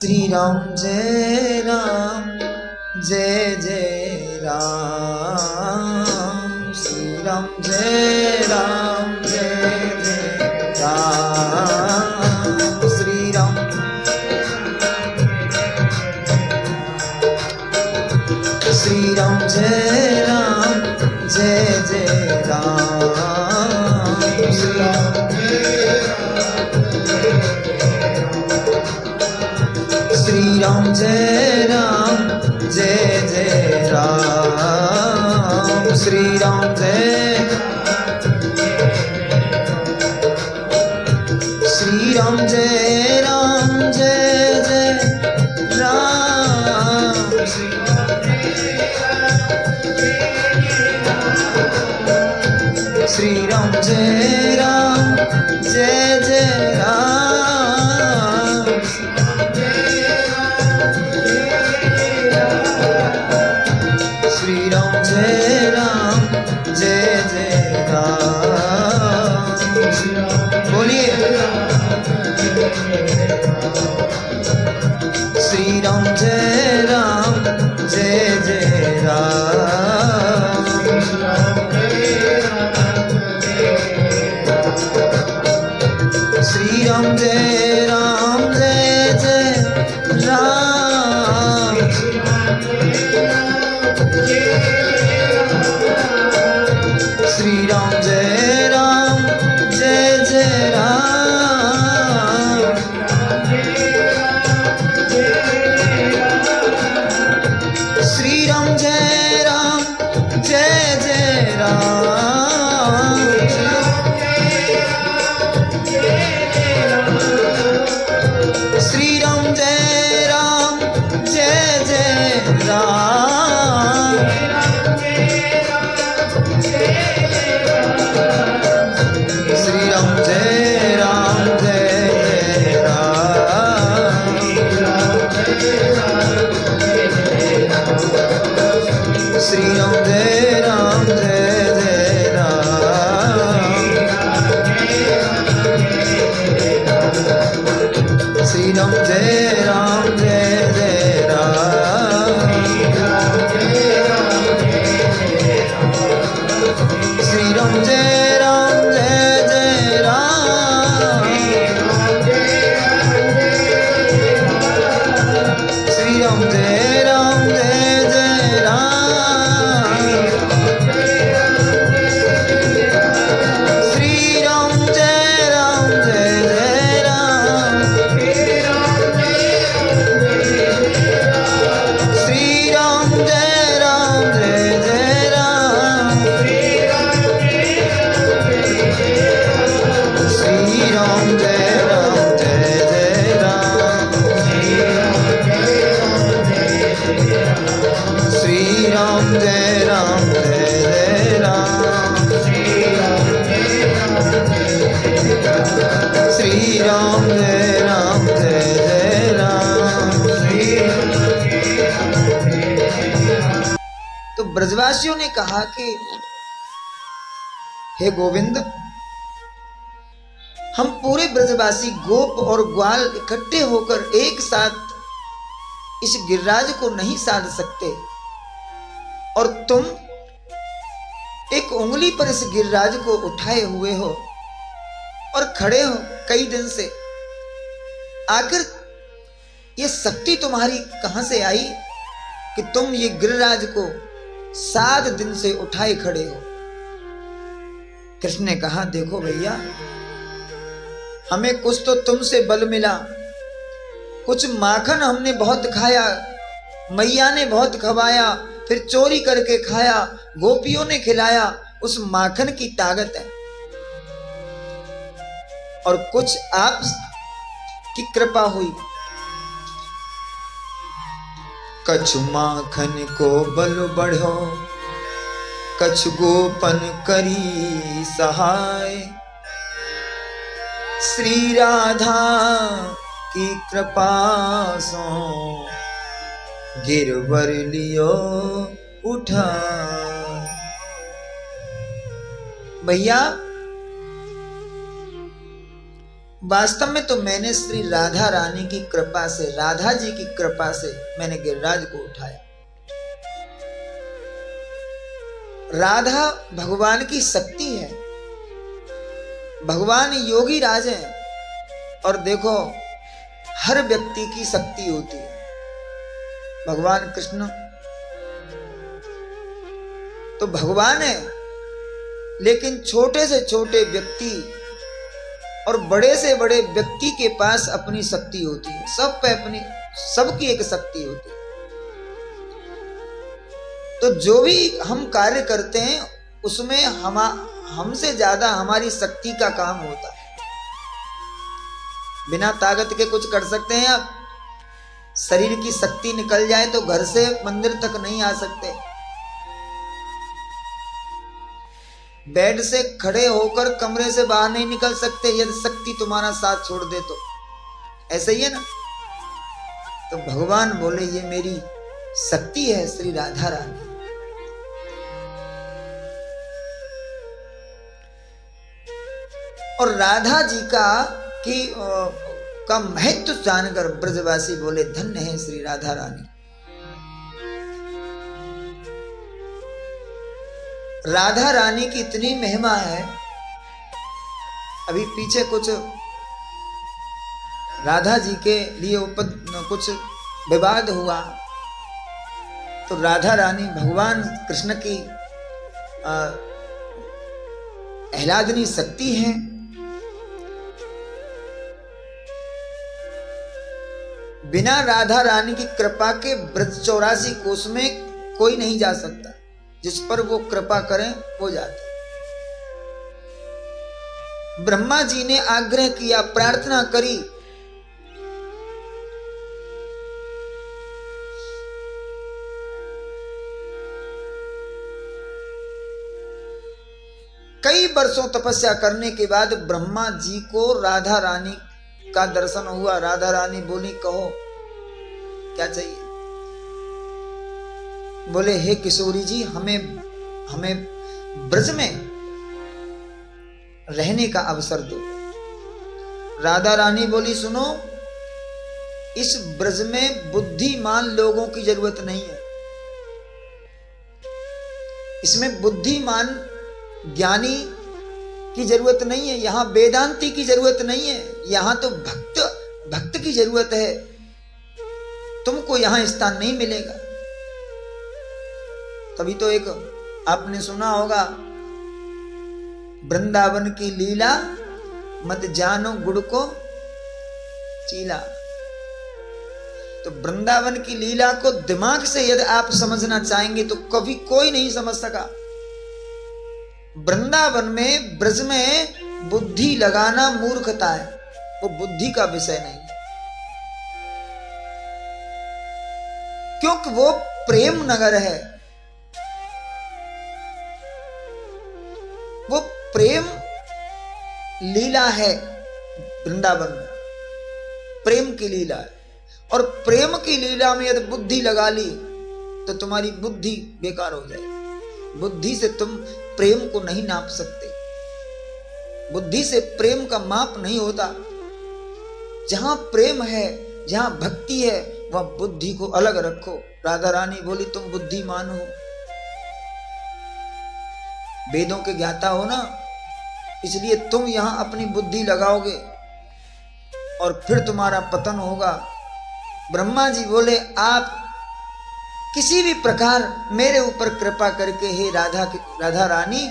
श्री राम जय राम जय जय राम। श्री राम जय राम जय जय राम। श्री राम श्री राम जय राम जय जय राम। श्री राम श्री राम जय राम जय जय राम। श्री राम जय श्री राम जय राम जय जय राम। श्री राम जय राम जय जय राम। श्री राम जय राम जय जय राम। बोलिए श्री राम जय राम जय जय राम। श्री राम जय राम जय जय राम। श्री राम जय राम जय जय राम। श्री राम जय राम जय जय राम। श्री राम जय राम जय जय राम। श्री राम जय राम जय जय राम। श्री राम जय राम जय जय राम। श्री राम जय राम जय जय राम। श्री राम जय राम जय जय राम। श्री राम जय राम जय जय राम। श्री राम जय राम जय जय राम। श्री राम जय राम जय जय राम। श्री राम जय राम जय जय राम। श्री राम जय राम जय जय राम। श्री राम जय राम जय जय राम। तो ब्रजवासियों ने कहा कि हे गोविंद, हम पूरे ब्रजवासी गोप और ग्वाल इकट्ठे होकर एक साथ इस गिरिराज को नहीं साध सकते, और तुम एक उंगली पर इस गिरिराज को उठाए हुए हो और खड़े हो कई दिन से। आखिर ये शक्ति तुम्हारी कहां से आई कि तुम ये गिरिराज को 7 दिन से उठाए खड़े हो? कृष्ण ने कहा, देखो भैया, हमें कुछ तो तुमसे बल मिला, कुछ माखन हमने बहुत खाया, मैया ने बहुत खवाया, फिर चोरी करके खाया, गोपियों ने खिलाया, उस माखन की ताकत है। और कुछ आप की कृपा हुई, कछु माखन को बल बढ़ो, कछु गोपन करी सहाय। श्री राधा की कृपा सो गिरवर लियो उठा। भैया, वास्तव में तो मैंने श्री राधा रानी की कृपा से, राधा जी की कृपा से मैंने गिरिराज को उठाया। राधा भगवान की शक्ति है, भगवान योगी राज है। और देखो हर व्यक्ति की शक्ति होती है। भगवान कृष्ण तो भगवान है, लेकिन छोटे से छोटे व्यक्ति और बड़े से बड़े व्यक्ति के पास अपनी शक्ति होती है। सब पे अपनी, सबकी एक शक्ति होती है। तो जो भी हम कार्य करते हैं उसमें हमसे ज्यादा हमारी शक्ति का काम होता है। बिना ताकत के कुछ कर सकते हैं आप? शरीर की शक्ति निकल जाए तो घर से मंदिर तक नहीं आ सकते। बेड से खड़े होकर कमरे से बाहर नहीं निकल सकते यदि शक्ति तुम्हारा साथ छोड़ दे तो। ऐसा ही है ना। तो भगवान बोले ये मेरी शक्ति है श्री राधा रानी। और राधा जी का महत्व जानकर ब्रजवासी बोले धन्य है श्री राधा रानी। राधा रानी की इतनी महिमा है। अभी पीछे कुछ राधा जी के लिए कुछ विवाद हुआ, तो राधा रानी भगवान कृष्ण की आह्लादनी शक्ति है। बिना राधा रानी की कृपा के ब्रज 84 कोस में कोई नहीं जा सकता। जिस पर वो कृपा करें वो जाते। ब्रह्मा जी ने आग्रह किया, प्रार्थना करी, कई वर्षों तपस्या करने के बाद ब्रह्मा जी को राधा रानी का दर्शन हुआ। राधा रानी बोली कहो क्या चाहिए? बोले हे किशोरी जी हमें ब्रज में रहने का अवसर दो। राधा रानी बोली सुनो, इस ब्रज में बुद्धिमान लोगों की जरूरत नहीं है। इसमें बुद्धिमान ज्ञानी की जरूरत नहीं है। यहां वेदांती की जरूरत नहीं है। यहां तो भक्त की जरूरत है। तुमको यहां स्थान नहीं मिलेगा। तभी तो एक आपने सुना होगा, वृंदावन की लीला मत जानो गुड़ को चीला। तो वृंदावन की लीला को दिमाग से यदि आप समझना चाहेंगे तो कभी कोई नहीं समझ सका। वृंदावन में, ब्रज में बुद्धि लगाना मूर्खता है। वो बुद्धि का विषय नहीं, क्योंकि वो प्रेम नगर है। वो प्रेम लीला है। वृंदावन में प्रेम की लीला है। और प्रेम की लीला में यदि बुद्धि लगा ली तो तुम्हारी बुद्धि बेकार हो जाएगी। बुद्धि से तुम प्रेम को नहीं नाप सकते। बुद्धि से प्रेम का माप नहीं होता। जहां प्रेम है, जहां भक्ति है, वह बुद्धि को अलग रखो। राधा रानी बोली तुम बुद्धिमान हो, वेदों के ज्ञाता हो ना, इसलिए तुम यहां अपनी बुद्धि लगाओगे और फिर तुम्हारा पतन होगा। ब्रह्मा जी बोले आप किसी भी प्रकार मेरे ऊपर कृपा करके, हे राधा रानी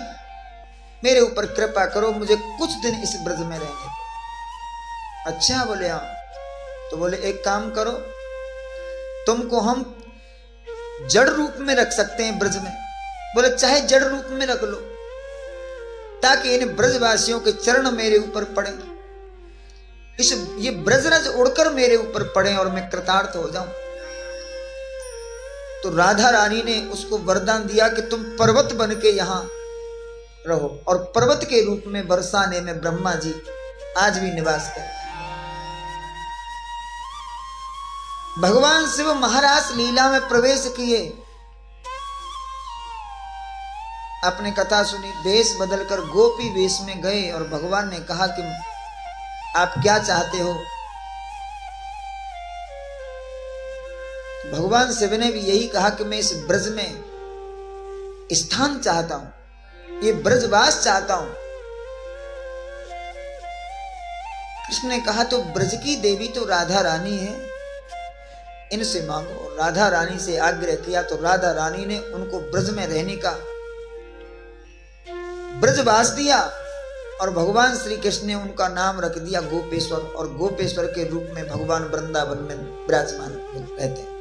मेरे ऊपर कृपा करो, मुझे कुछ दिन इस ब्रज में रहने दो। अच्छा बोले हाँ। तो बोले एक काम करो, तुमको हम जड़ रूप में रख सकते हैं ब्रज में। बोले चाहे जड़ रूप में रख लो, ताकि इन ब्रजवासियों के चरण मेरे ऊपर पड़े, ये ब्रजरज उड़कर मेरे ऊपर पड़े और मैं कृतार्थ हो जाऊं। तो राधा रानी ने उसको वरदान दिया कि तुम पर्वत बन के यहां रहो। और पर्वत के रूप में बरसाने में ब्रह्मा जी आज भी निवास करते। भगवान शिव महाराज लीला में प्रवेश किए। आपने कथा सुनी, वेश बदलकर गोपी वेश में गए और भगवान ने कहा कि आप क्या चाहते हो? भगवान शिव ने भी यही कहा कि मैं इस ब्रज में स्थान चाहता हूं, ये ब्रजवास चाहता हूं। कृष्ण ने कहा तो ब्रज की देवी तो राधा रानी है, इनसे मांगो। राधा रानी से आग्रह किया तो राधा रानी ने उनको ब्रज में रहने का ब्रजवास दिया और भगवान श्री कृष्ण ने उनका नाम रख दिया गोपेश्वर, और गोपेश्वर के रूप में भगवान वृंदावन में विराजमान रहते हैं।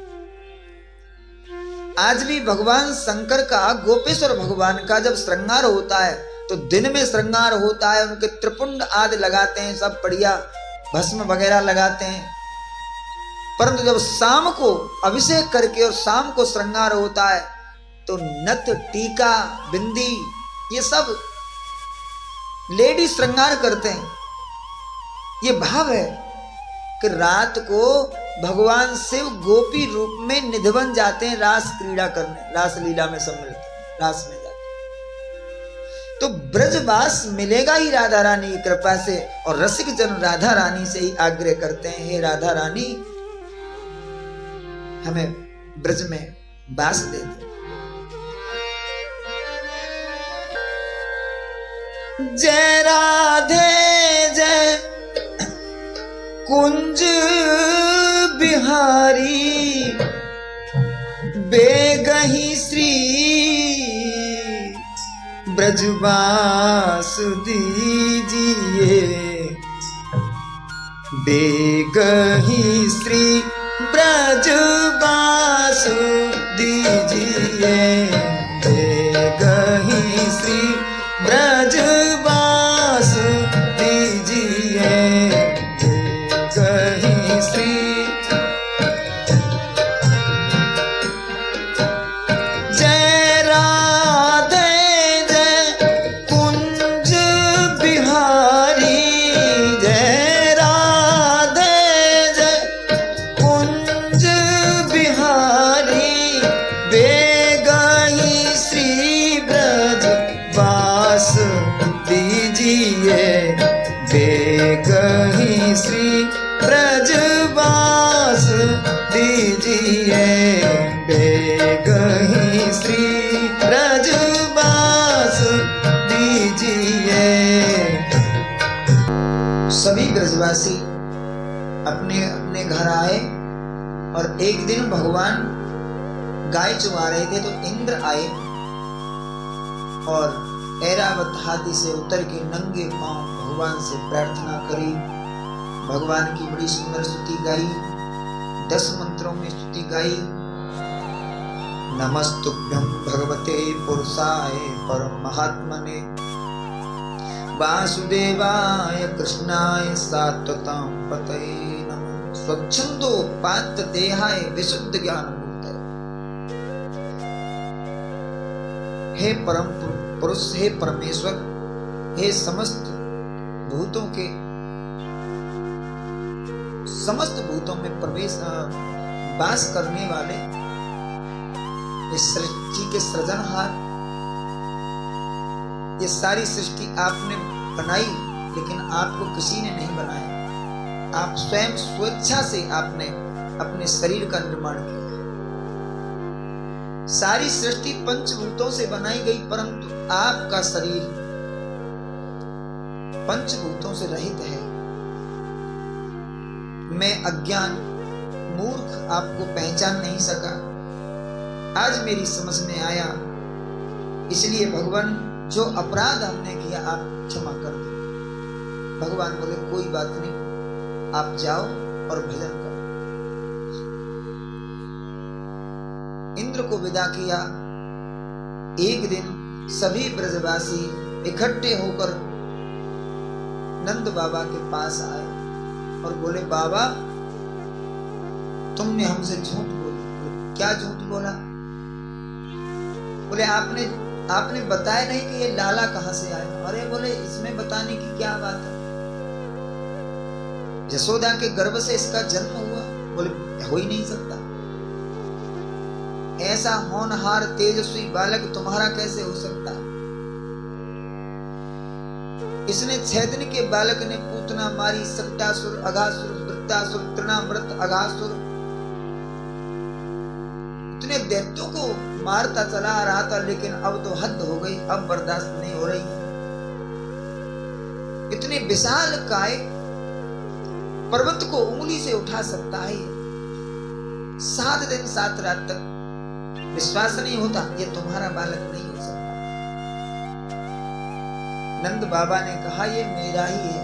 आज भी भगवान शंकर का, गोपेश्वर भगवान का जब श्रृंगार होता है तो दिन में श्रृंगार होता है, उनके त्रिपुंड आदि लगाते हैं, सब बढ़िया भस्म वगैरह लगाते हैं। परंतु जब शाम को अभिषेक करके और शाम को श्रृंगार होता है तो नथ, टीका, बिंदी, ये सब लेडी श्रृंगार करते हैं। ये भाव है कि रात को भगवान शिव गोपी रूप में निधिवन जाते हैं रास क्रीड़ा करने, रास लीला में सम्मिलित, रास में जाते हैं। तो ब्रजवास मिलेगा ही राधा रानी की कृपा से, और रसिक जन राधा रानी से ही आग्रह करते हैं, हे राधा रानी हमें ब्रज में वास दे दे। जय राधे जय कुंज बिहारी, बेगही श्री ब्रजवास दीजिए, बेगही श्री ब्रजवास दीजिए, बेगही श्री ब्रजवास दीजिए, बेगही श्री। जय राधे जय कुंज बिहारी, जय राधे जय कुंज बिहारी, बेगही श्री ब्रजवास दीजिए, बेगही श्री ब्रजवास दीजिए, बेगही श्री ब्रजवास दीजिए। सभी ब्रजवासी अपने अपने घर आए और एक दिन भगवान गाय चुवा रहे थे तो इंद्र आए और ऐरावत हाथी से उतर के नंगे पांव भगवान से प्रार्थना करी, भगवान की बड़ी सुंदर स्तुति गाई, 10 मंत्रों में स्तुति गाई। नमस्तुभ्यं भगवते पुरुषाय परम महात्मने, वासुदेवाय कृष्णाय सात्वतां पतये नमः, स्वच्छंदोपात्त देहाय विशुद्ध ज्ञान मूर्तये। हे परम पुरुष, हे परमेश्वर, हे समस्त भूतों में प्रवेश वास करने वाले इस सृष्टि के सृजनहार, ये सारी सृष्टि आपने बनाई लेकिन आपको किसी ने नहीं बनाया, आप स्वयं स्वेच्छा से आपने अपने शरीर का निर्माण किया। सारी सृष्टि पंचभूतों से बनाई गई परंतु आपका शरीर पंचभूतों से रहित है। मैं अज्ञान मूर्ख आपको पहचान नहीं सका, आज मेरी समझ में आया, इसलिए भगवान जो अपराध हमने किया आप क्षमा कर दो। भगवान बोले कोई बात नहीं, आप जाओ और भजन करो। इंद्र को विदा किया। एक दिन सभी ब्रजवासी इकट्ठे होकर नंद बाबा के पास आए और बोले बाबा तुमने हमसे झूठ बोला। क्या झूठ बोला? बोले आपने बताया नहीं कि ये लाला कहां से आया। अरे बोले इसमें बताने की क्या बात है, यशोदा के गर्भ से इसका जन्म हुआ। बोले हो ही नहीं सकता, ऐसा होनहार तेजस्वी बालक तुम्हारा कैसे हो सकता है। इसने 6 दिन के बालक ने पूतना मारी, सक्टासुर, अघासुर, वृत्तासुर, तृणामृत, अघासुर, इतने दैत्यों को मारता चला आ रहा था, लेकिन अब तो हद हो गई, अब बर्दाश्त नहीं हो रही। इतने विशाल काय पर्वत को उंगली से उठा सकता है। 7 दिन 7 रात तक विश्वास नहीं होता ये तुम्हारा बालक नहीं हो सकता। नंद बाबा ने कहा ये मेरा ही है,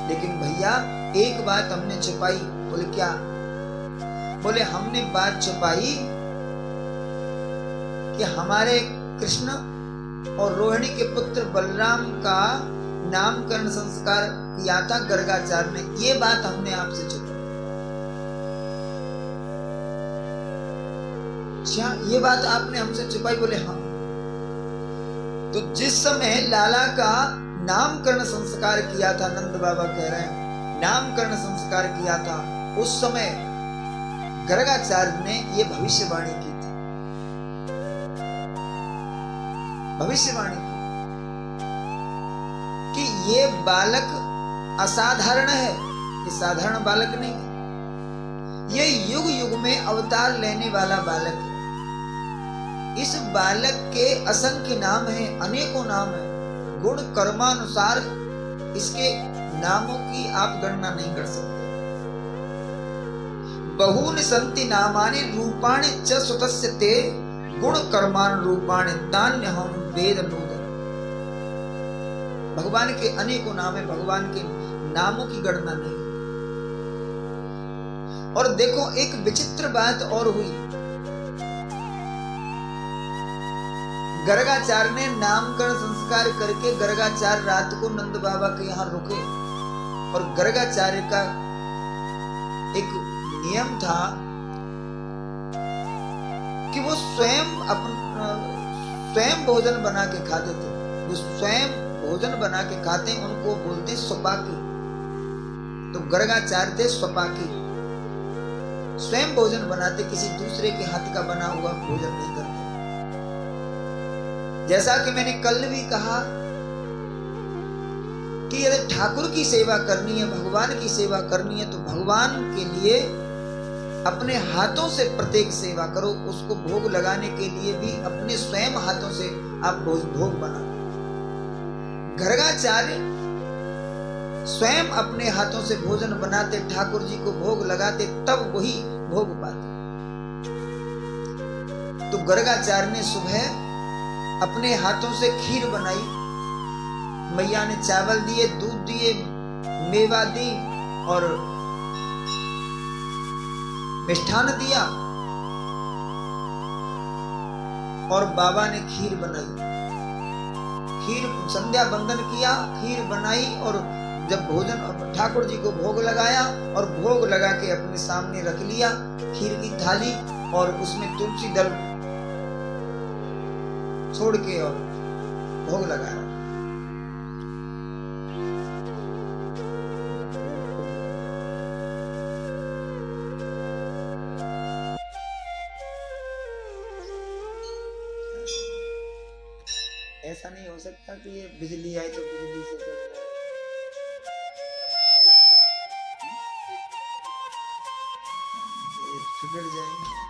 लेकिन भैया एक बात हमने छुपाई। बोले क्या? बोले हमने बात छुपाई कि हमारे कृष्ण और रोहिणी के पुत्र बलराम का नामकरण संस्कार किया था गर्गाचार्य ने, ये बात हमने आपसे छुपाई। अच्छा, ये बात आपने हमसे छुपाई? बोले हाँ। तो जिस समय लाला का नामकरण संस्कार किया था, नंद बाबा कह रहे हैं नामकरण संस्कार किया था, उस समय गर्गाचार्य ने यह भविष्यवाणी की थी। भविष्यवाणी की कि ये बालक असाधारण है, ये साधारण बालक नहीं है, ये युग युग में अवतार लेने वाला बालक है। इस बालक के असंख्य नाम हैं, अनेकों नाम हैं, गुण कर्मानुसार इसके नामों की आप गणना नहीं कर सकते। बहूनि सन्ति नामानि रूपाणि च सुतस्य ते गुण कर्मान रूपाणि तान्यहं वेद नूद। भगवान के अनेकों नाम है, भगवान के नामों की गणना नहीं। और देखो एक विचित्र बात और हुई, गर्गाचार्य ने नामकरण संस्कार करके गर्गाचार्य रात को नंद बाबा के यहाँ रुके, और गर्गाचार्य का एक नियम था कि वो स्वयं भोजन बना के खाते थे। वो स्वयं भोजन बना के खाते, उनको बोलते स्वपाकी। तो गर्गाचार्य थे स्वपाकी, स्वयं भोजन बनाते, किसी दूसरे के हाथ का बना हुआ भोजन नहीं करते। जैसा कि मैंने कल भी कहा कि यदि ठाकुर की सेवा करनी है, भगवान की सेवा करनी है, तो भगवान के लिए अपने हाथों से प्रत्येक सेवा करो। उसको भोग लगाने के लिए भी अपने स्वयं हाथों से आप भोग बनाओ। गर्गाचार्य स्वयं अपने हाथों से भोजन बनाते, ठाकुर जी को भोग लगाते, तब वही भोग पाते। तो गर्गाचार्य ने सुबह अपने हाथों से खीर बनाई, मैया ने चावल दिए, दूध दिए, मेवा दी और मिष्ठान दिया, और बाबा ने खीर बनाई। खीर संध्या बंदन किया, खीर बनाई, और जब भोजन ठाकुर जी को भोग लगाया और भोग लगा के अपने सामने रख लिया खीर की थाली, और उसमें तुलसी दल छोड़ के और भोग लगाया। ऐसा नहीं हो सकता कि ये बिजली आई तो बिजली से चल जाए। बिगड़ जाएंगे।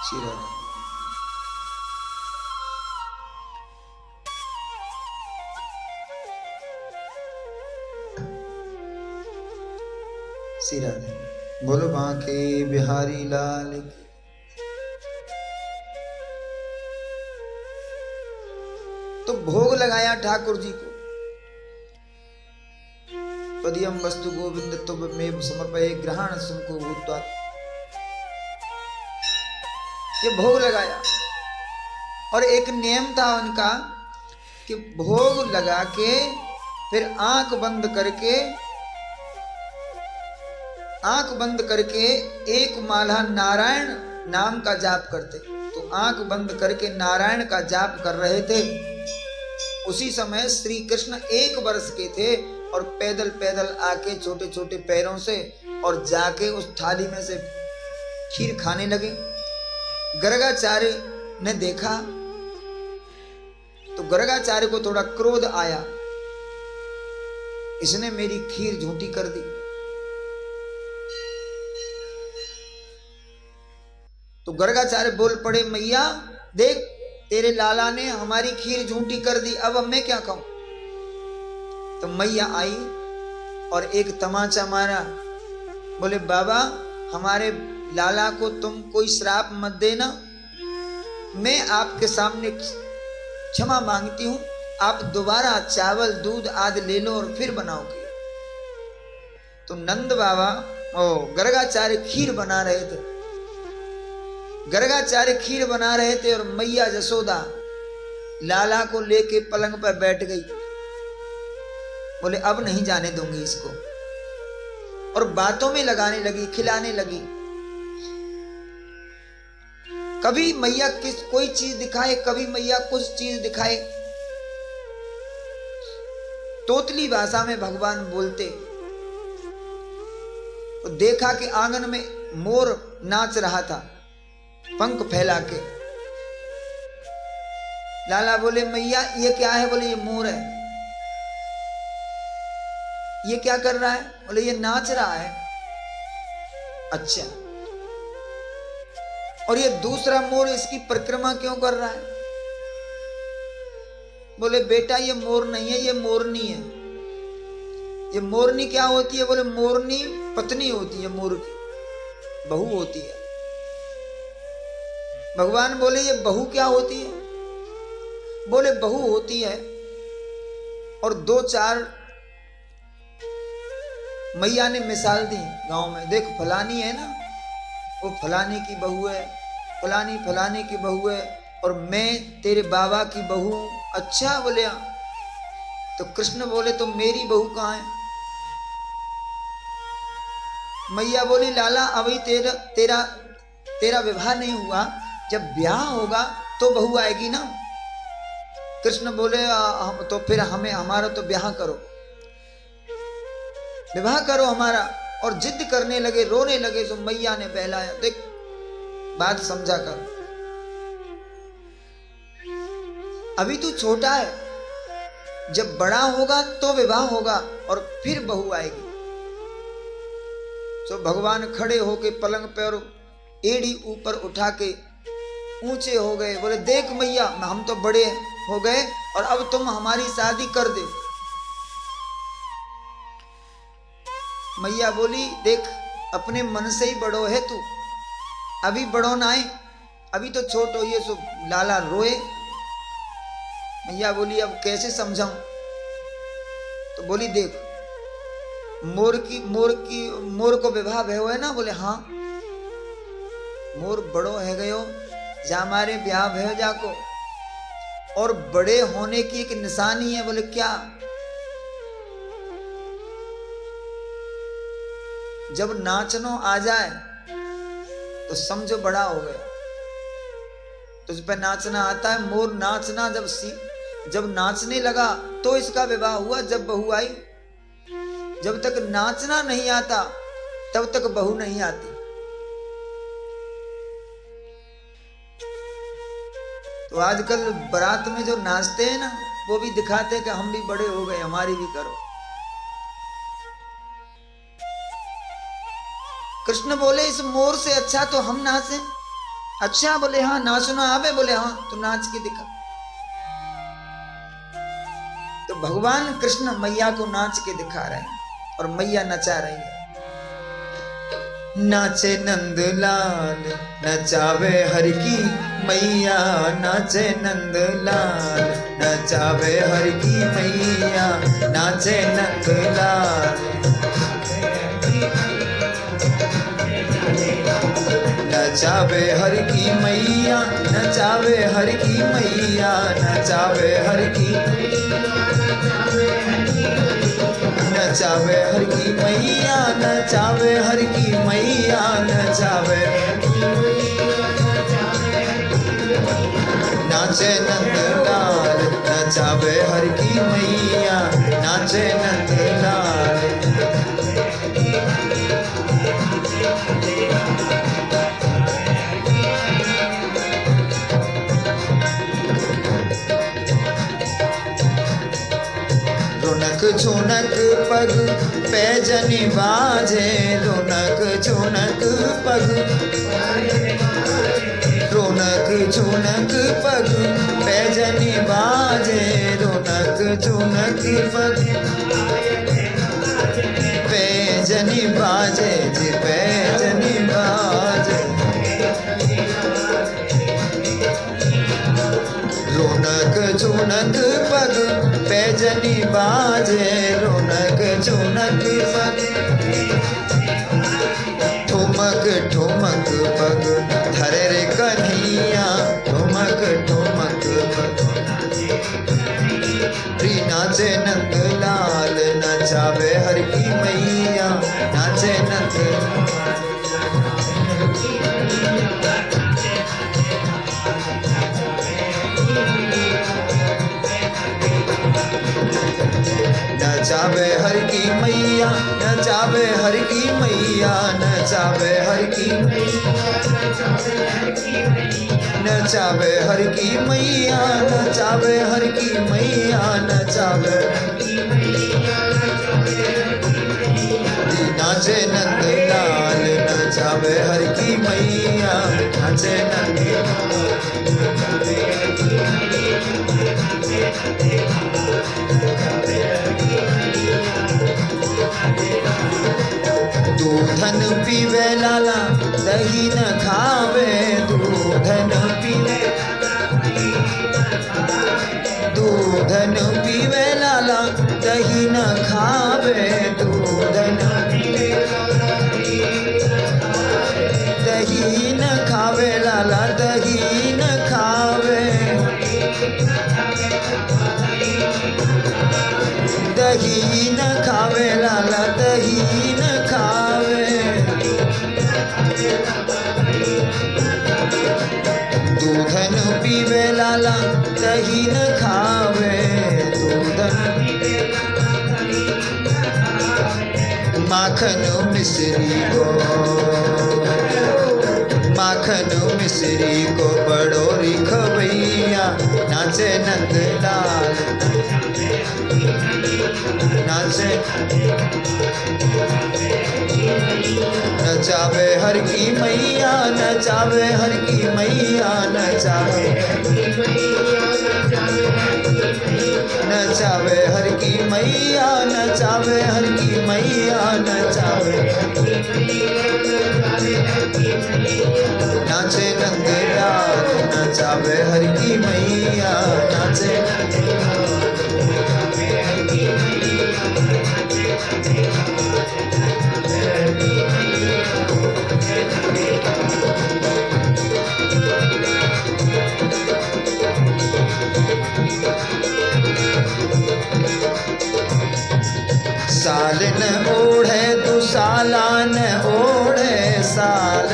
श्री राधे। श्री राधे। बोलो बांके बिहारी लाल की। तो भोग लगाया ठाकुर जी को। पदियम वस्तु गोविंद तुम में समर्पये ग्रहण सुनको भूत्वा। ये भोग लगाया और एक नियम था उनका कि भोग लगा के फिर आंख बंद करके एक माला नारायण नाम का जाप करते। तो आंख बंद करके नारायण का जाप कर रहे थे। उसी समय श्री कृष्ण 1 वर्ष के थे और पैदल पैदल आके छोटे छोटे पैरों से और जाके उस थाली में से खीर खाने लगे। गर्गाचार्य ने देखा तो गर्गाचार्य को थोड़ा क्रोध आया, इसने मेरी खीर झूठी कर दी। तो गर्गाचार्य बोल पड़े, मैया देख तेरे लाला ने हमारी खीर झूठी कर दी, अब मैं क्या कहूं। तो मैया आई और एक तमाचा मारा, बोले बाबा हमारे लाला को तुम कोई श्राप मत देना, मैं आपके सामने क्षमा मांगती हूं, आप दोबारा चावल दूध आदि ले लो और फिर बनाओगे। तो नंद बाबा गर्गाचार्य खीर बना रहे थे। गर्गाचार्य खीर बना रहे थे और मैया जसोदा लाला को लेके पलंग पर बैठ गई। बोले अब नहीं जाने दूंगी इसको, और बातों में लगाने लगी, खिलाने लगी। कभी मैया कोई चीज दिखाए, कभी मैया कुछ चीज दिखाए। तोतली भाषा में भगवान बोलते। तो देखा कि आंगन में मोर नाच रहा था पंख फैला के। लाला बोले मैया ये क्या है? बोले ये मोर है। ये क्या कर रहा है? बोले ये नाच रहा है। अच्छा, और ये दूसरा मोर इसकी परिक्रमा क्यों कर रहा है? बोले बेटा ये मोर नहीं है, ये मोरनी है। ये मोरनी क्या होती है? बोले मोरनी पत्नी होती है, मोर की बहू होती है। भगवान बोले ये बहू क्या होती है? बोले बहू होती है और 2-4 मैया ने मिसाल दी गांव में, देख फलानी है ना, वो फलानी की बहू है, फलानी फलानी की बहू है, और मैं तेरे बाबा की बहू हूं। अच्छा बोले हाँ। तो कृष्ण बोले तो मेरी बहू कहाँ है? मैया बोली लाला अभी तेरा विवाह नहीं हुआ, जब ब्याह होगा तो बहू आएगी ना। कृष्ण बोले तो फिर हमारा तो ब्याह करो, विवाह करो हमारा। और जिद करने लगे, रोने लगे। तो मैया ने बहलाया, देख बात समझा कर, अभी तू छोटा है, जब बड़ा होगा तो विवाह होगा और फिर बहू आएगी। तो भगवान खड़े होके पलंग पर एड़ी ऊपर उठा के ऊंचे हो गए। बोले देख मैया हम तो बड़े हो गए और अब तुम हमारी शादी कर दो। मैया बोली देख अपने मन से ही बड़ो है तू, अभी बड़ो ना है, अभी तो छोटो। ये सो लाला रोए। मैया बोली अब कैसे समझाऊं? तो बोली देख मोर को विवाह भयो है ना? बोले हाँ। मोर बड़ो है गयो, जा हमारे ब्याह भयो जाको, और बड़े होने की एक निशानी है। बोले क्या? जब नाचनो आ जाए तो समझो बड़ा हो गया। तुझ पे नाचना आता है। मोर नाचना जब नाचने लगा तो इसका विवाह हुआ। जब बहू आई, जब तक नाचना नहीं आता तब तक बहू नहीं आती। तो आजकल बारात में जो नाचते हैं ना, वो भी दिखाते हैं कि हम भी बड़े हो गए, हमारी भी करो। कृष्ण बोले इस मोर से अच्छा तो हम नाचें। अच्छा, बोले हाँ नाचना आवे, बोले हाँ तो नाच के दिखा। तो भगवान कृष्ण मैया को नाच के दिखा रहे हैं और मैया नचा रही है। नाचे नंदलाल नचावे हर की मैया, नाचे नंदलाल नचावे हर की मैया, नाचे नंदलाल नचावे हर की मैया, नचावे हर की मैया, नचावे हर की नचावे हर की मैया, नचावे हर की मैया, नचावे नाचे नंदलाल नचावे हर की मैया, नाचे नंदलाल। रुनक झुनक पग पैजनी बाजे, रुनक झुनक पग, रुनक झुनक पग पैजनी बाजे, रुनक झुनक पग पैजनी बाजे जी, पैजनी बाजे। रुनक झुनक पग पैजनी बाजे, रुनक झुनक पग ठुमक ठुमक पग धरे रे कन्हैया, ठुमक ठुमक पग नाचे नंदलाल नचावे हर की मैया, नाचे नंदलाल। नचावे हर की मैया, नचावे हर की मैया, नचावे हर की नचावे हर की मैया, नचावे हर की मैया, नचावे नाचे नंदलाल नचावे हर की मैया, नाचे नंदलाल। दूधन पीवे लाला दही न खावे, दूधन पीवे, दूधन पीवे लाला दही न खावे, दूधन दही न खावे लाला, दही न खावे, दही न खावे लाला, दही न खावे। दूधन पीवे लाला दही न खावे, दूधन माखन मिश्री को, माखन मिश्री को बड़ोरी खवैया, नाचे नंदलाल नाचे नचावे हर की मैया, नचावे हर की मैया, नचावे नचावे हर की मैया, नचावे हर की मैया, नचावे नाचे नंदलाल नचावे हर की मैया, नाचे साल न ओढ़े दुसाला न ओढ़े, साल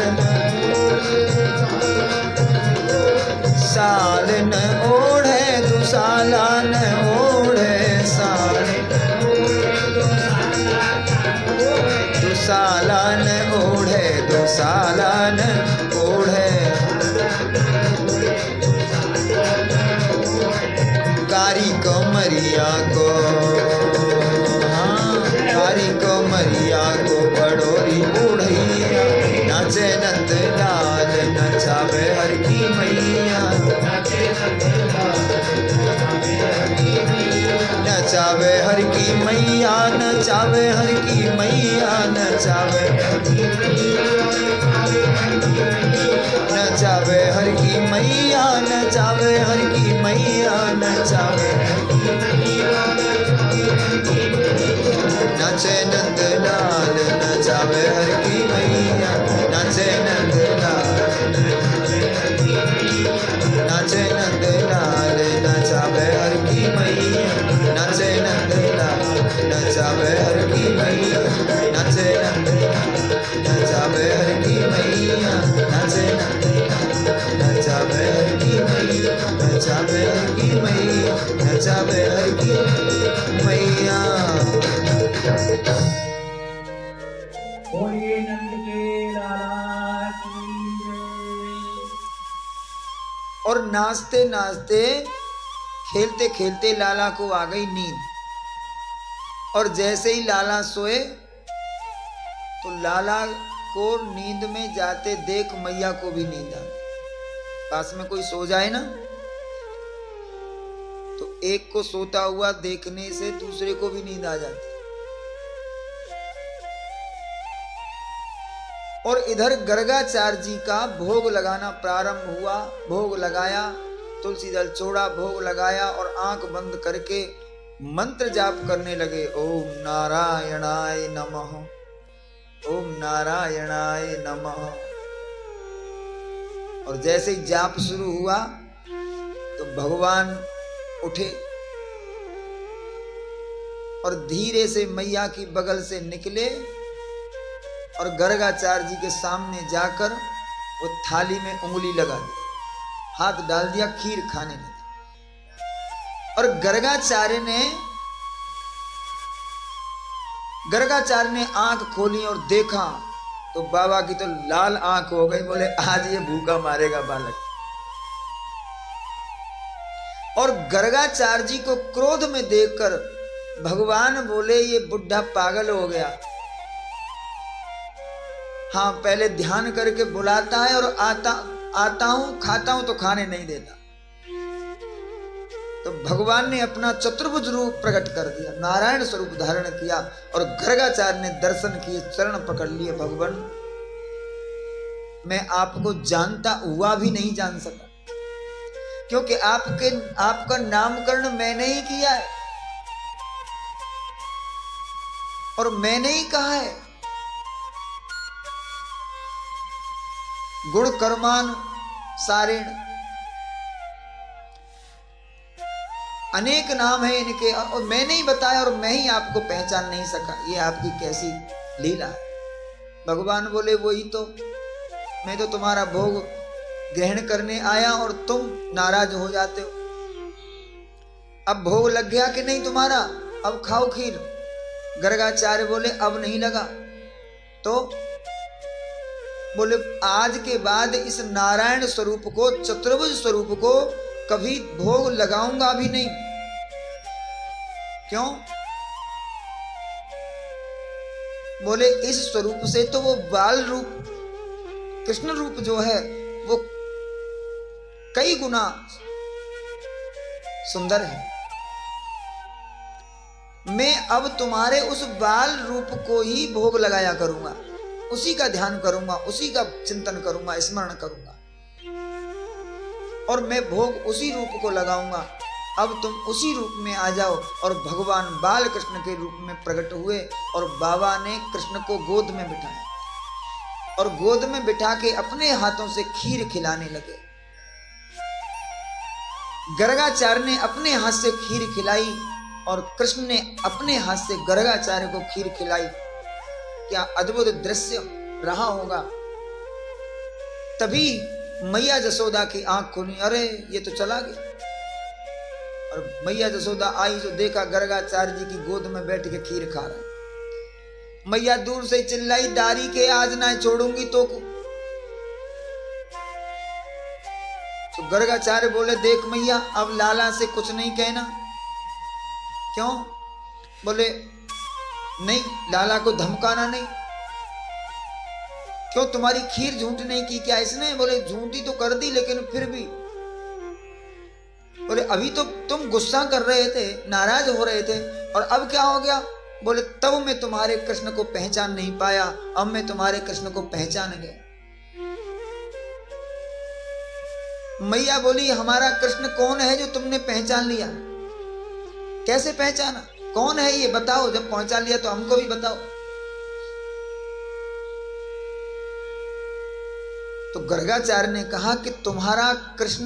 साल न ओढ़े दुसाला न ओढ़े, साल दुसाला न ओढ़े, दुसाला न ओढ़े। कारी कमरिया को, कारी कमरिया को बड़ोरी बूढ़ैया, नाचे नंदलाल नचावे हर की मैया, नचावे हर की मैया, नचावे हर की मैया, नचावे नचावे हर की मैया, नचावे हर की मैया, नचावे नाचे नंदलाल, नचावे हर की मैया, नाचे नंदलाल, नाचे नंदलाल, नचावे हर की मैया, नाचे नंदलाल, नचावे हर की मैया, नाचे नंदलाल, नचावे हर की मैया, नाचे नंदलाल, नचावे हर की मैया, नचावे हर की मैया, नचावे हर की मैया। बोलिए नंद के लाला की जय। और नाचते नाचते खेलते खेलते लाला को आ गई नींद, और जैसे ही लाला सोए तो लाला को नींद में जाते देख मैया को भी नींद आ गई। पास में कोई सो जाए ना तो एक को सोता हुआ देखने से दूसरे को भी नींद आ जाती। और इधर गर्गाचार्य जी का भोग लगाना प्रारंभ हुआ। भोग लगाया, तुलसी दल छोड़ा, भोग लगाया और आंख बंद करके मंत्र जाप करने लगे। ओम नारायणाय नमः, ओम नारायणाय नमः। और जैसे ही जाप शुरू हुआ तो भगवान उठे और धीरे से मैया की बगल से निकले और गर्गाचार्य जी के सामने जाकर वो थाली में उंगली लगा दी, हाथ डाल दिया, खीर खाने लगे। और गर्गाचार्य ने आंख खोली और देखा तो बाबा की तो लाल आंख हो गई। बोले आज ये भूखा मारेगा बालक। और गर्गाचार्य जी को क्रोध में देखकर भगवान बोले ये बुढ़ा पागल हो गया। हाँ, पहले ध्यान करके बुलाता है और आता हूं, खाता हूं तो खाने नहीं देता। तो भगवान ने अपना चतुर्भुज रूप प्रकट कर दिया, नारायण स्वरूप धारण किया और गर्गाचार्य ने दर्शन किए, चरण पकड़ लिए। भगवान, मैं आपको जानता हुआ भी नहीं जान सका, क्योंकि आपका नामकरण मैंने ही किया है और मैंने ही कहा है गुण कर्मान सारेण। अनेक नाम है इनके और मैंने ही बताया और मैं ही आपको पहचान नहीं सका। ये आपकी कैसी लीला है। भगवान बोले वही तो, मैं तो तुम्हारा भोग ग्रहण करने आया और तुम नाराज हो जाते हो। अब भोग लग गया कि नहीं तुम्हारा, अब खाओ खीर। गर्गाचार्य बोले अब नहीं लगा। तो बोले आज के बाद इस नारायण स्वरूप को, चतुर्भुज स्वरूप को कभी भोग लगाऊंगा भी नहीं। क्यों? बोले इस स्वरूप से तो वो बाल रूप, कृष्ण रूप जो है वो कई गुना सुंदर है। मैं अब तुम्हारे उस बाल रूप को ही भोग लगाया करूंगा, उसी का ध्यान करूंगा, उसी का चिंतन करूंगा, स्मरण करूंगा और मैं भोग उसी रूप को लगाऊंगा। अब तुम उसी रूप में आ जाओ। और भगवान बाल कृष्ण के रूप में प्रकट हुए और बाबा ने कृष्ण को गोद में बिठाया और गोद में बिठा के अपने हाथों से खीर खिलाने लगे। गर्गाचार्य ने अपने हाथ से खीर खिलाई और कृष्ण ने अपने हाथ से गर्गाचार्य को खीर खिलाई। क्या अद्भुत दृश्य रहा होगा। तभी मैया जसोदा की आंख खुली, अरे ये तो चला गया। और मैया जसोदा आई तो देखा गर्गाचार्य जी की गोद में बैठ के खीर खा रहा है। मैया दूर से चिल्लाई, दारी के आज ना छोड़ूंगी तो गर्गाचार्य बोले देख मैया अब लाला से कुछ नहीं कहना। क्यों? बोले नहीं, लाला को धमकाना नहीं। क्यों तुम्हारी खीर झूठ नहीं की क्या इसने? बोले झूठी तो कर दी, लेकिन फिर भी। बोले अभी तो तुम गुस्सा कर रहे थे, नाराज हो रहे थे, और अब क्या हो गया? बोले तब मैं तुम्हारे कृष्ण को पहचान नहीं पाया, अब मैं तुम्हारे कृष्ण को पहचान गया। मैया बोली हमारा कृष्ण कौन है जो तुमने पहचान लिया? कैसे पहचाना? कौन है ये बताओ, जब पहचान लिया तो हमको भी बताओ। तो गर्गाचार्य ने कहा कि तुम्हारा कृष्ण,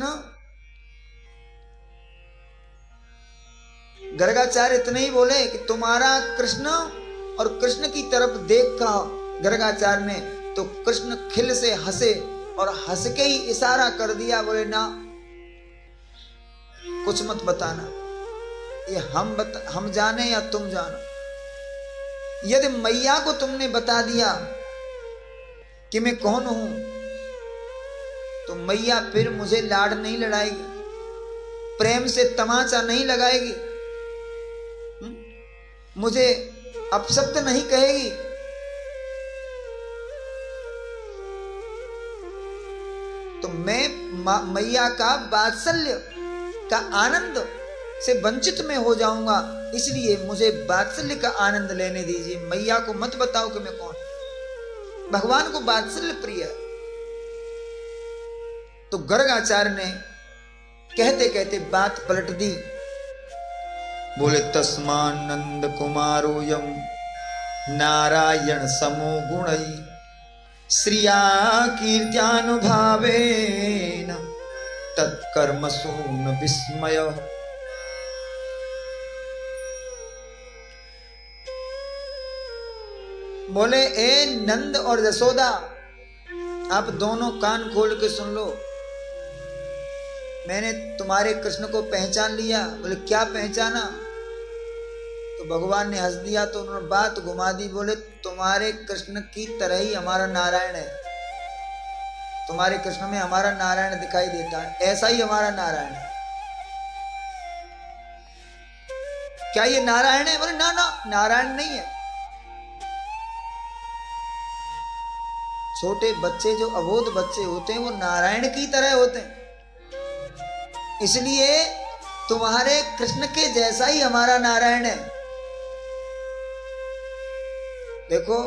गर्गाचार्य इतने ही बोले कि तुम्हारा कृष्ण, और कृष्ण की तरफ देख कहा गर्गाचार्य ने, तो कृष्ण खिल से हंसे और हंस के ही इशारा कर दिया, बोले ना कुछ मत बताना, ये हम जाने या तुम जानो। यदि मैया को तुमने बता दिया कि मैं कौन हूं, तो मैया फिर मुझे लाड नहीं लड़ाएगी, प्रेम से तमाचा नहीं लगाएगी, मुझे अपशब्द नहीं कहेगी। तो मैं मैया का वात्सल्य का आनंद से वंचित में हो जाऊंगा, इसलिए मुझे वात्सल्य का आनंद लेने दीजिए। मैया को मत बताओ कि मैं कौन। भगवान को वात्सल्य प्रिय है। तो गर्गाचार्य ने कहते कहते बात पलट दी। बोले तस्मानंद कुमारोयम नारायण समो गुणई श्रिया कीर्त्यानुभावेन तत्कर्मसु न विस्मय। बोले ए नंद और यशोदा, आप दोनों कान खोल के सुन लो, मैंने तुम्हारे कृष्ण को पहचान लिया। बोले क्या पहचाना? तो भगवान ने हंस दिया, तो उन्होंने बात घुमा दी। बोले तुम्हारे कृष्ण की तरह ही हमारा नारायण है, तुम्हारे कृष्ण में हमारा नारायण दिखाई देता है, ऐसा ही हमारा नारायण है। क्या ये नारायण है? बोले ना ना, नारायण नहीं है। छोटे बच्चे जो अबोध बच्चे होते हैं वो नारायण की तरह होते हैं, इसलिए तुम्हारे कृष्ण के जैसा ही हमारा नारायण है। देखो,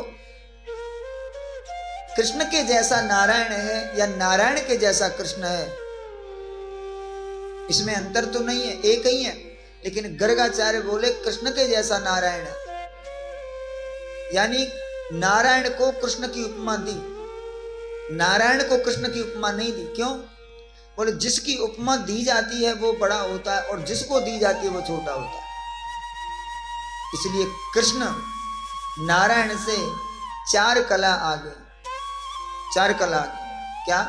कृष्ण के जैसा नारायण है या नारायण के जैसा कृष्ण है, इसमें अंतर तो नहीं है, एक ही है। लेकिन गर्गाचार्य बोले कृष्ण के जैसा नारायण है, यानी नारायण को कृष्ण की उपमा दी, नारायण को कृष्ण की उपमा नहीं दी। क्यों? बोले जिसकी उपमा दी जाती है वो बड़ा होता है, और जिसको दी जाती है वो छोटा होता है। इसलिए कृष्ण नारायण से 4 कला आगे, 4 कला आगे। क्या?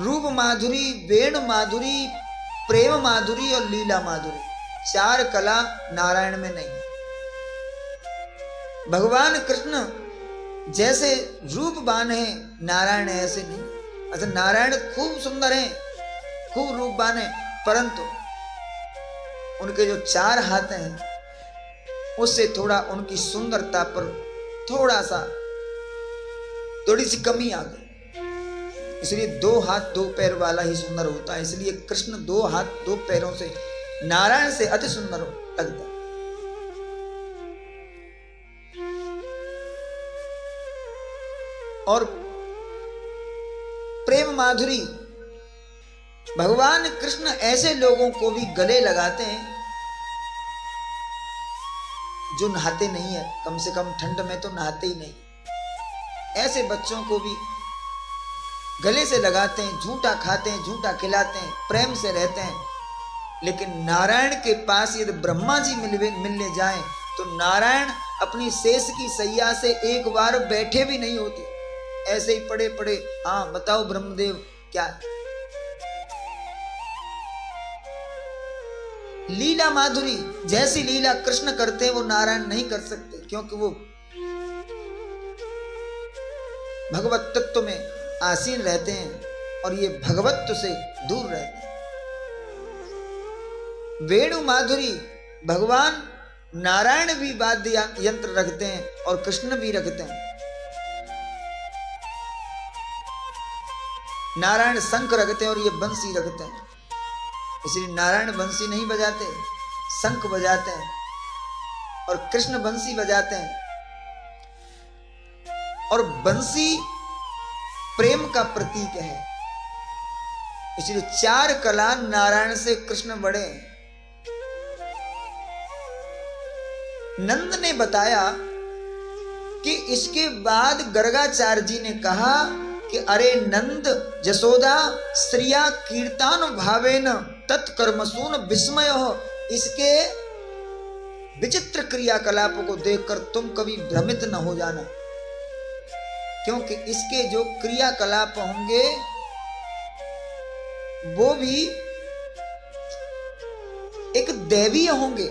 रूप माधुरी, वेणु माधुरी, प्रेम माधुरी और लीला माधुरी। 4 कला नारायण में नहीं। भगवान कृष्ण जैसे रूपवान है, नारायण ऐसे नहीं। अच्छा, नारायण खूब सुंदर है, खूब रूपवान है, परंतु उनके जो 4 हाथ हैं उससे थोड़ा उनकी सुंदरता पर थोड़ी सी कमी आ गई। इसलिए 2 हाथ 2 पैर वाला ही सुंदर होता है। इसलिए कृष्ण 2 हाथ 2 पैरों से नारायण से अति सुंदर लगता है। और प्रेम माधुरी, भगवान कृष्ण ऐसे लोगों को भी गले लगाते हैं जो नहाते नहीं है, कम से कम ठंड में तो नहाते ही नहीं। ऐसे बच्चों को भी गले से लगाते हैं, झूठा खाते हैं, झूठा खिलाते हैं, प्रेम से रहते हैं। लेकिन नारायण के पास यदि ब्रह्मा जी मिलने जाएं तो नारायण अपनी शेष की सैया से एक बार बैठे भी नहीं होते, ऐसे ही पड़े पड़े। हाँ बताओ ब्रह्मदेव क्या? लीला माधुरी, जैसी लीला कृष्ण करते हैं वो नारायण नहीं कर सकते, क्योंकि वो भगवत तत्व में आसीन रहते हैं और ये भगवत्व से दूर रहते हैं। वेणु माधुरी, भगवान नारायण भी वाद्य यंत्र रखते हैं और कृष्ण भी रखते हैं, नारायण शंख रखते हैं और ये बंसी रखते हैं, इसलिए नारायण बंसी नहीं बजाते, शंख बजाते हैं और कृष्ण बंसी बजाते हैं। और बंसी प्रेम का प्रतीक है, इसलिए 4 कला नारायण से कृष्ण बड़े हैं। नंद ने बताया कि इसके बाद गर्गाचार्य जी ने कहा कि अरे नंद, जसोदा श्रिया कीर्तान भावेन तत्कर्मसून विस्मय हो, इसके विचित्र क्रियाकलापों को देखकर तुम कभी भ्रमित न हो जाना, क्योंकि इसके जो क्रियाकलाप होंगे वो भी एक दैवीय होंगे,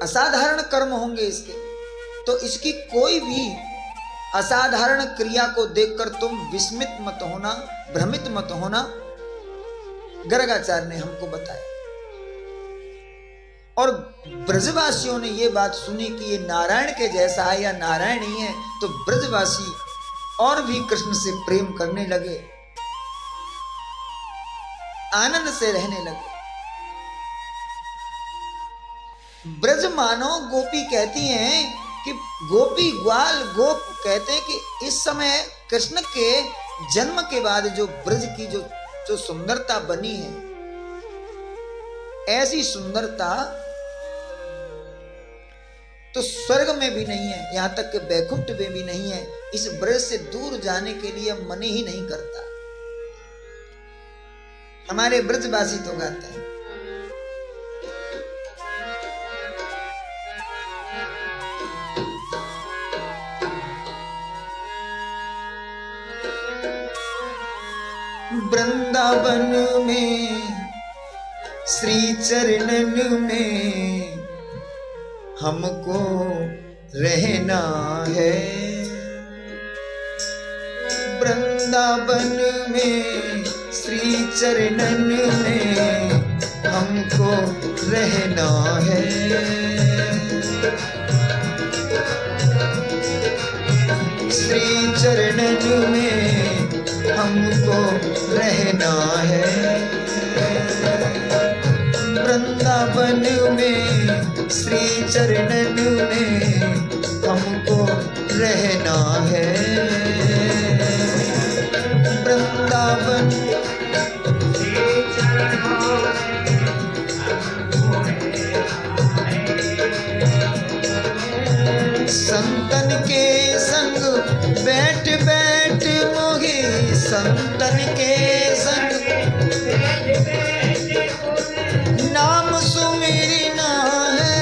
असाधारण कर्म होंगे इसके। तो इसकी कोई भी असाधारण क्रिया को देखकर तुम विस्मित मत होना, भ्रमित मत होना, गर्गाचार्य ने हमको बताया। और ब्रजवासियों ने यह बात सुनी कि ये नारायण के जैसा है या नारायण ही है, तो ब्रजवासी और भी कृष्ण से प्रेम करने लगे, आनंद से रहने लगे। ब्रज मानो गोपी कहती हैं कि गोपी ग्वाल गोप कहते हैं कि इस समय कृष्ण के जन्म के बाद जो ब्रज की जो सुंदरता बनी है, ऐसी सुंदरता तो स्वर्ग में भी नहीं है, यहां तक कि वैकुंठ में भी नहीं है। इस ब्रज से दूर जाने के लिए मन ही नहीं करता। हमारे ब्रजवासी तो गाते हैं, वृंदावन में श्री चरणन में हमको रहना है, वृंदावन में श्री चरणन में हमको रहना है। श्री चरणन में हमको रहना है, वृंदावन में श्री चरणन में हमको रहना है। वृंदावन संतन के संग बैठ बैठ मोही, संतन के संग नाम सुमिरना है।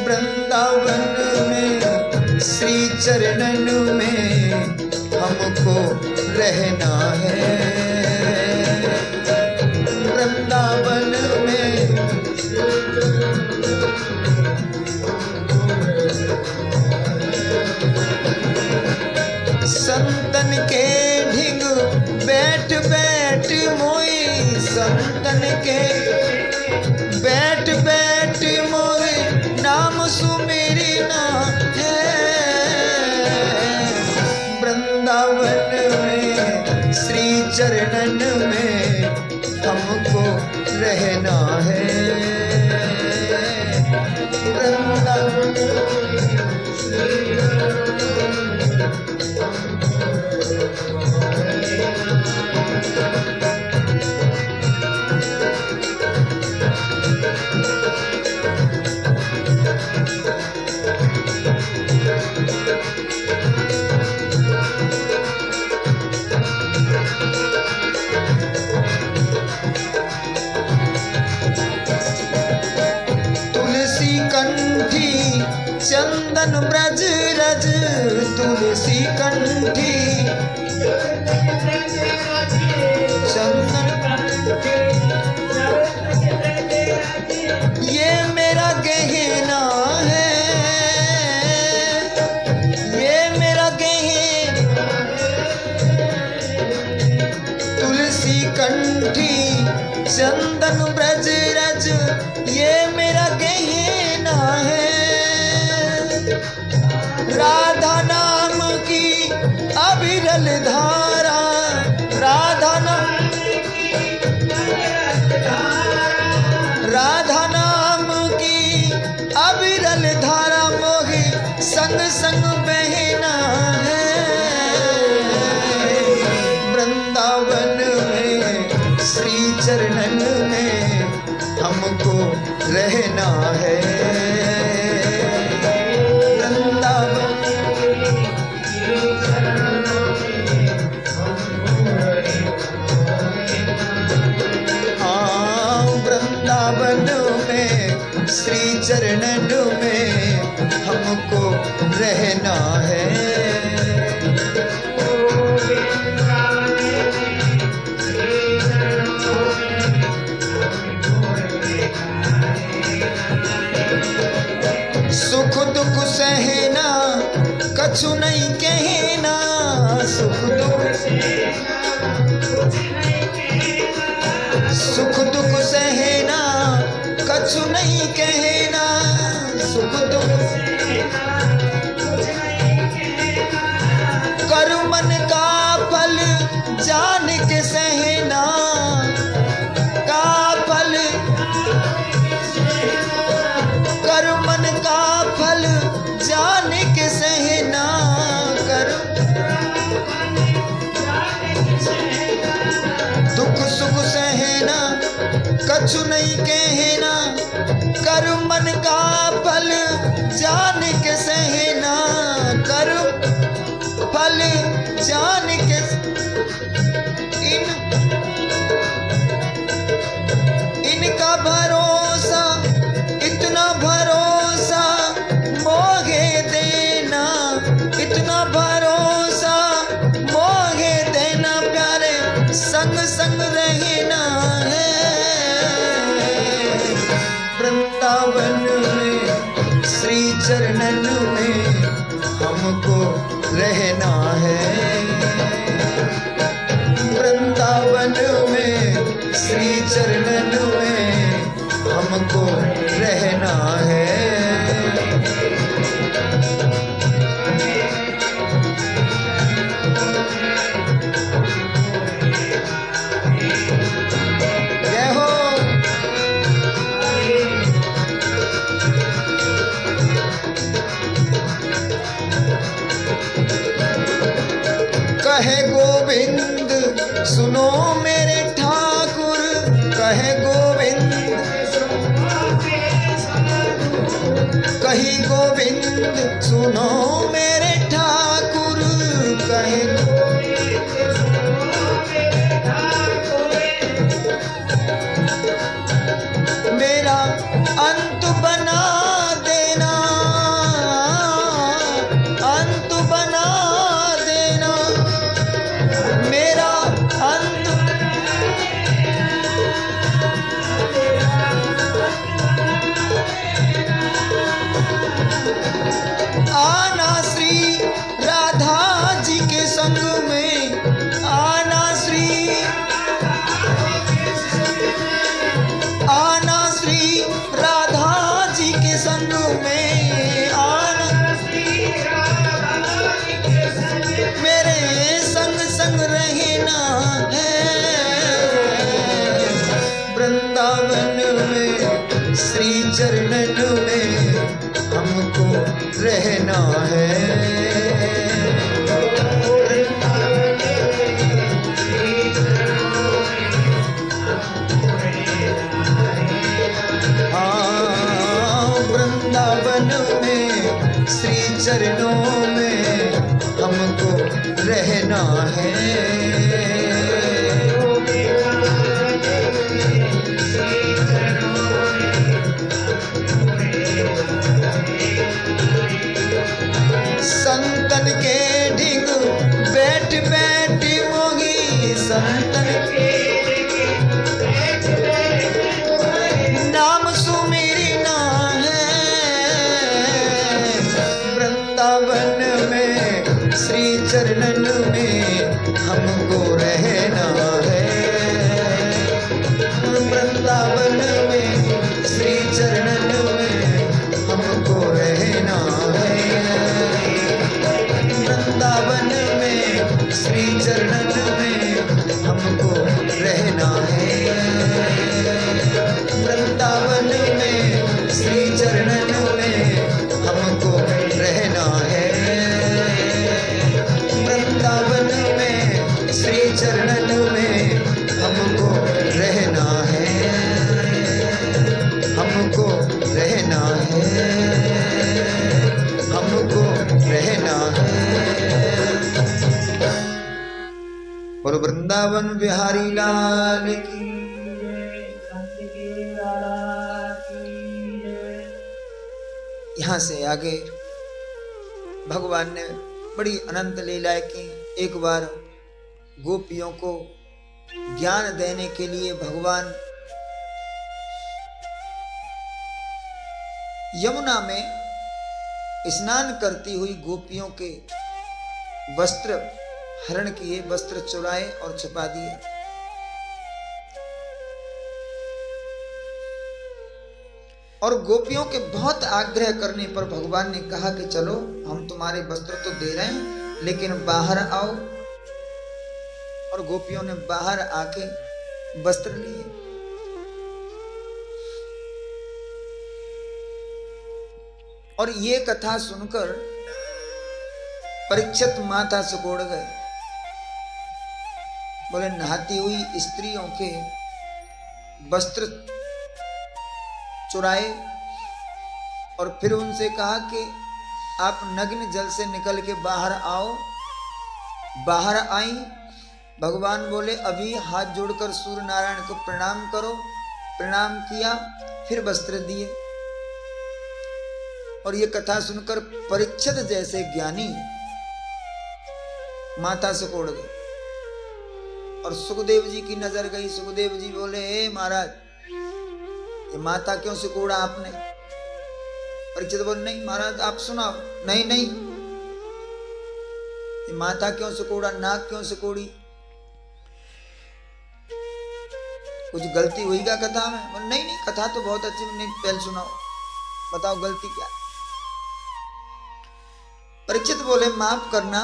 वृंदावन में श्री चरणन में हमको रहना है, वृंदावन में संतन के ढिंग बैठ बैठ मोई, संतन के बैठ बैठ मोई नाम सुमिरना है। वृंदावन में श्री चरणन में हमको रहना है, वृंदावन चंदन ब्रज रज, तुलसी कंठी चंदन, ये मेरा गहना है, ये मेरा गहना, तुलसी कंठी चंदन ब्रज रज, ये मेरा गहना है। राधा नाम की संग बहना है। वृंदावन में श्री चरणन में हमको रहना है। वृंदावन वृंदावन में श्री चरणन में हमको रहना है। सुख दुख सहना कछु नहीं कहना, सुख दुख सहना कछु नहीं कहना, सुख दुख कर मन का फल जान के सहना, का फल कर मन का फल जान के सहना, कर दुख सुख सहना कछु नहीं कहना, कर मन का फल जान के सहना, कर फल जान के इनका भरोसा इतना भरोसा मोहे देना, इतना भरोसा मोहे देना, प्यारे संग संग रहना है। वृंदावन में श्री चरणन में हमको रहना है। वृंदावन में श्री चरणन में हमको रहना है। जय हो। कहे गोविंद सुनो मेरे ठाकुर, कहे गोविंद कही गोविंद सुनो मेरे ठाकुर, कहे मेरा अंत बना देना, अंत बना देना, मेरा अंत आना श्री राधा जी के संग में, आना श्री राधा जी के संग में, आना मेरे संग संग रहना है। वृंदावन में श्री चरणन में हमको रहना है। वृंदावन में श्री चरणों में हमको रहना है। संतन के ढिंग बैठ बैठ मोगी, संतन के नाम सुमिरना है। वृंदावन में श्री चरणन में हमको रहना है। वृंदावन में श्री चरणन में हमको रहना है। वृंदावन में श्री चरणन में हमको रहना है। वृंदावन में श्री चरणन में हमको रहना है। वृंदावन बिहारी लाल की। यहाँ से आगे भगवान ने बड़ी अनंत लीलाएं की। एक बार गोपियों को ज्ञान देने के लिए भगवान यमुना में स्नान करती हुई गोपियों के वस्त्र हरण किए, वस्त्र चुराए और छुपा दिए। और गोपियों के बहुत आग्रह करने पर भगवान ने कहा कि चलो हम तुम्हारे वस्त्र तो दे रहे हैं लेकिन बाहर आओ। और गोपियों ने बाहर आके वस्त्र लिए। और ये कथा सुनकर परीक्षित माथा सिकोड़ गए। बोले नहाती हुई स्त्रियों के वस्त्र चुराए और फिर उनसे कहा कि आप नग्न जल से निकल के बाहर आओ। बाहर आई। भगवान बोले अभी हाथ जोड़कर सूर्य नारायण को प्रणाम करो। प्रणाम किया, फिर वस्त्र दिए। और ये कथा सुनकर परीक्षित जैसे ज्ञानी माता से कोड़ गए। और सुखदेव जी की नजर गई। सुखदेव जी बोले हे महाराज, ये माता क्यों सिकोड़ा आपने? परीक्षित बोले नहीं महाराज आप सुनाओ। नहीं नहीं, ये माता क्यों सिकोड़ा, नाक क्यों सिकोड़ी? कुछ गलती हुई क्या कथा में? बोले नहीं नहीं, कथा तो बहुत अच्छी, नहीं पहले सुनाओ, बताओ गलती क्या। परीक्षित बोले माफ करना,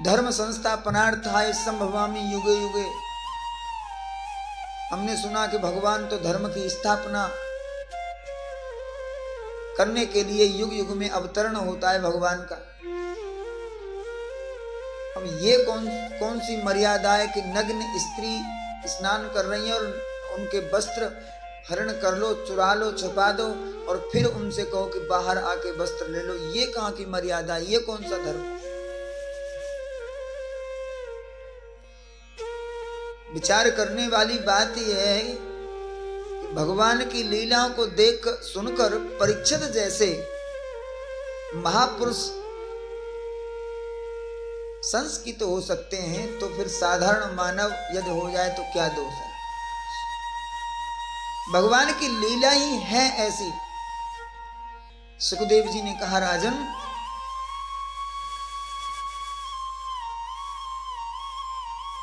धर्म संस्थापनार्थाय संभवामि युगे युगे। हमने सुना कि भगवान तो धर्म की स्थापना करने के लिए युग युग में अवतरण होता है भगवान का। अब ये कौन सी मर्यादा है कि नग्न स्त्री स्नान कर रही है और उनके वस्त्र हरण कर लो, चुरा लो, छुपा दो और फिर उनसे कहो कि बाहर आके वस्त्र ले लो। ये कहाँ की मर्यादा, ये कौन सा धर्म? विचार करने वाली बात यह है कि भगवान की लीलाओं को देख सुनकर परीक्षित जैसे महापुरुष संस्कृत हो सकते हैं, तो फिर साधारण मानव यदि हो जाए तो क्या दोष है? भगवान की लीला ही है ऐसी। सुखदेव जी ने कहा राजन,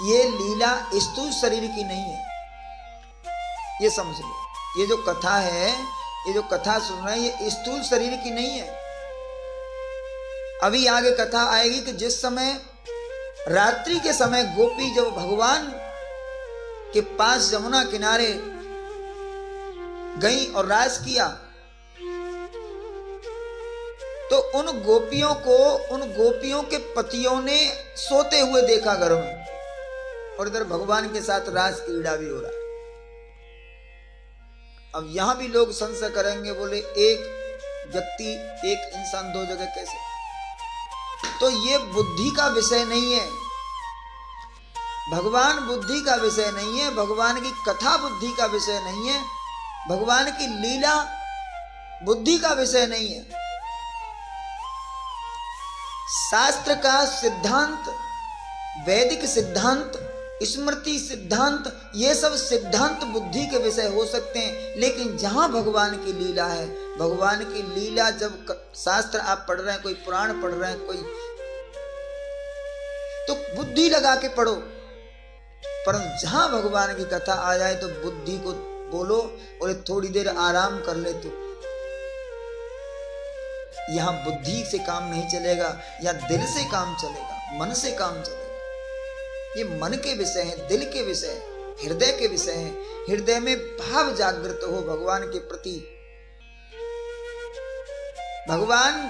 ये लीला स्थूल शरीर की नहीं है, ये समझ लो। ये जो कथा है, ये जो कथा सुन रहे हैं, ये स्थूल शरीर की नहीं है। अभी आगे कथा आएगी कि जिस समय रात्रि के समय गोपी जब भगवान के पास यमुना किनारे गई और रास किया, तो उन गोपियों के पतियों ने सोते हुए देखा घर में, और इधर भगवान के साथ रास क्रीड़ा भी हो रहा है। अब यहां भी लोग संशय करेंगे, बोले एक व्यक्ति, एक इंसान दो जगह कैसे? तो ये बुद्धि का विषय नहीं है। भगवान बुद्धि का विषय नहीं है, भगवान की कथा बुद्धि का विषय नहीं है, भगवान की लीला बुद्धि का विषय नहीं है। शास्त्र का सिद्धांत, वैदिक सिद्धांत, स्मृति सिद्धांत, ये सब सिद्धांत बुद्धि के विषय हो सकते हैं, लेकिन जहां भगवान की लीला है, भगवान की लीला जब शास्त्र आप पढ़ रहे हैं, कोई पुराण पढ़ रहे हैं, कोई तो बुद्धि लगा के पढ़ो। परंतु जहां भगवान की कथा आ जाए तो बुद्धि को बोलो और थोड़ी देर आराम कर ले। तो यहां बुद्धि से काम नहीं चलेगा, या दिल से काम चलेगा, मन से काम चलेगा। ये मन के विषय हैं, दिल के विषय हैं, हृदय के विषय हैं। हृदय में भाव जागृत हो भगवान के प्रति। भगवान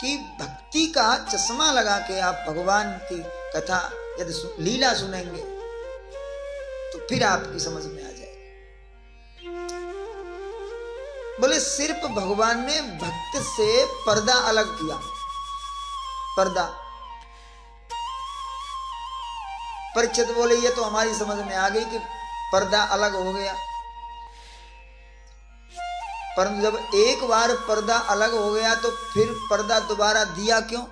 की भक्ति का चश्मा लगा के आप भगवान की कथा यदि लीला सुनेंगे तो फिर आपकी समझ में आ जाएगी। बोले सिर्फ भगवान ने भक्त से पर्दा अलग किया। पर्दा परीक्षित बोले ये तो हमारी समझ में आ गई कि पर्दा अलग हो गया, परंतु जब एक बार पर्दा अलग हो गया तो फिर पर्दा दोबारा दिया क्यों?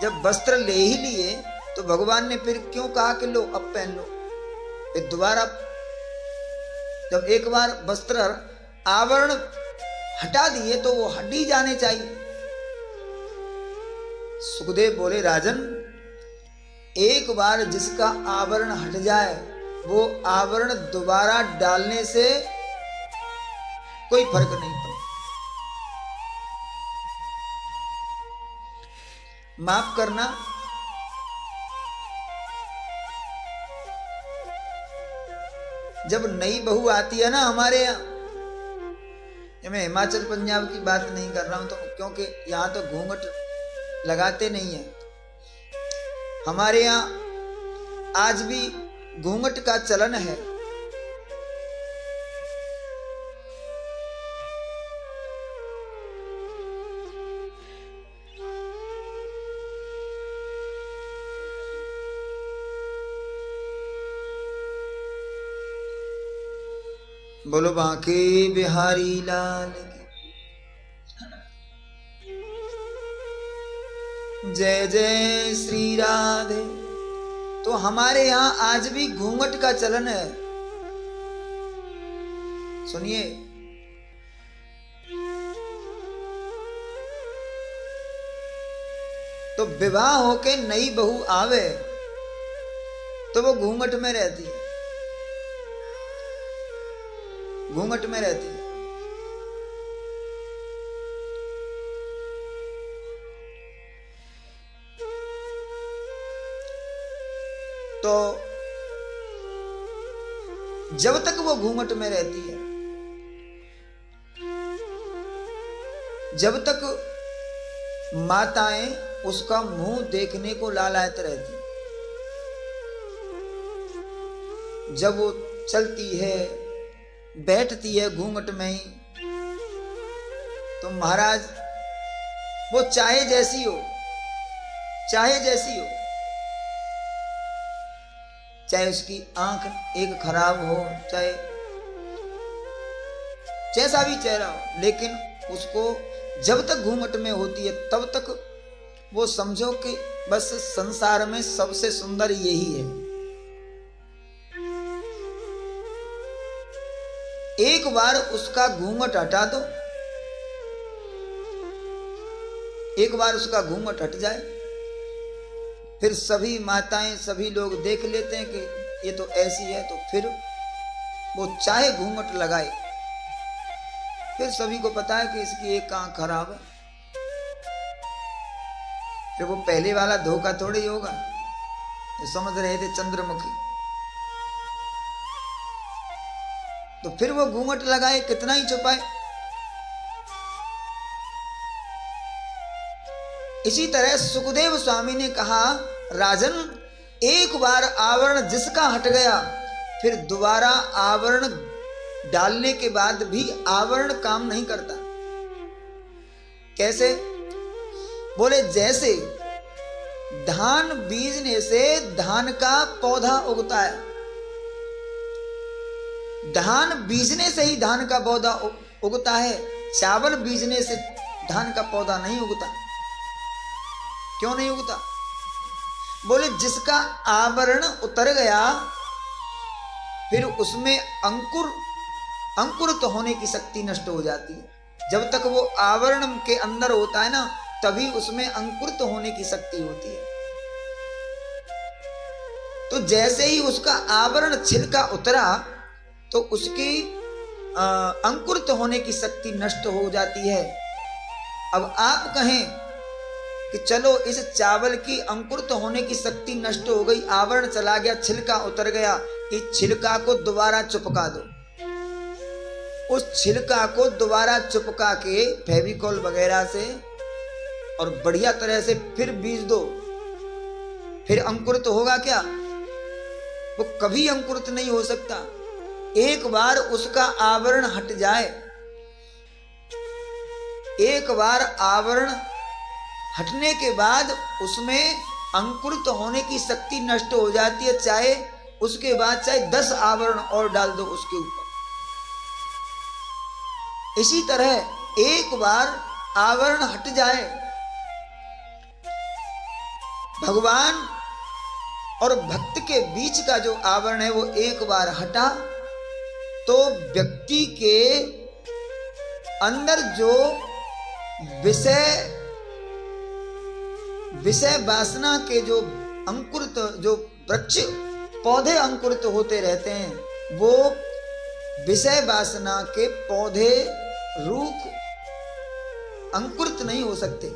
जब वस्त्र ले ही लिए तो भगवान ने फिर क्यों कहा कि लो अब पहन लो? फिर दोबारा जब एक बार वस्त्र आवरण हटा दिए तो वो हट ही जाने चाहिए। सुखदेव बोले राजन, एक बार जिसका आवरण हट जाए वो आवरण दोबारा डालने से कोई फर्क नहीं पड़ता। माफ करना, जब नई बहू आती है ना हमारे यहाँ, मैं हिमाचल पंजाब की बात नहीं कर रहा हूं तो, क्योंकि यहाँ तो घूंघट लगाते नहीं है। हमारे यहाँ आज भी घूंघट का चलन है। बोलो बांके बिहारी लाल की जय जय श्री राधे। तो हमारे यहाँ आज भी घूंघट का चलन है। सुनिए, तो विवाह होके नई बहू आवे तो वो घूंघट में रहती है, घूंघट में रहती है। तो जब तक वो घूंघट में रहती है, जब तक माताएं उसका मुंह देखने को लालायत रहती, जब वो चलती है बैठती है घूंघट में ही, तो महाराज वो चाहे जैसी हो, चाहे जैसी हो, चाहे उसकी आंख एक खराब हो, चाहे जैसा भी चेहरा हो, लेकिन उसको जब तक घूंघट में होती है तब तक वो समझो कि बस संसार में सबसे सुंदर यही है। एक बार उसका घूंघट हटा दो, एक बार उसका घूंघट हट जाए, फिर सभी माताएं सभी लोग देख लेते हैं कि ये तो ऐसी है, तो फिर वो चाहे घूंघट लगाए, फिर सभी को पता है कि इसकी एक आंख खराब है। फिर वो पहले वाला धोखा थोड़ी ही होगा। समझ रहे थे चंद्रमुखी, तो फिर वो घूंघट लगाए, कितना ही छुपाए। इसी तरह सुखदेव स्वामी ने कहा, राजन एक बार आवरण जिसका हट गया, फिर दोबारा आवरण डालने के बाद भी आवरण काम नहीं करता। कैसे? बोले जैसे धान बीजने से धान का पौधा उगता है, धान बीजने से ही धान का पौधा उगता है, चावल बीजने से धान का पौधा नहीं उगता। क्यों नहीं उगता? बोले जिसका आवरण उतर गया, फिर उसमें अंकुरित होने की शक्ति नष्ट हो जाती है। जब तक वो आवरण के अंदर होता है ना, तभी उसमें अंकुरित होने की शक्ति होती है। तो जैसे ही उसका आवरण छिलका उतरा, तो उसकी अंकुरित होने की शक्ति नष्ट हो जाती है। अब आप कहें कि चलो इस चावल की अंकुरित होने की शक्ति नष्ट हो गई, आवरण चला गया, छिलका उतर गया, इस छिलका को दोबारा चिपका दो। उस छिलका को दोबारा चिपका के फेविकॉल वगैरह से और बढ़िया तरह से फिर बीज दो, फिर अंकुरित होगा क्या? वो कभी अंकुरित नहीं हो सकता। एक बार उसका आवरण हट जाए, एक बार आवरण हटने के बाद उसमें अंकुरित होने की शक्ति नष्ट हो जाती है, चाहे उसके बाद चाहे 10 आवरण और डाल दो उसके ऊपर। इसी तरह एक बार आवरण हट जाए, भगवान और भक्त के बीच का जो आवरण है वो एक बार हटा, तो व्यक्ति के अंदर जो विषय वासना के जो अंकुरित, जो वृक्ष पौधे अंकुरित होते रहते हैं, वो विषय वासना के पौधे रूख अंकुरित नहीं हो सकते।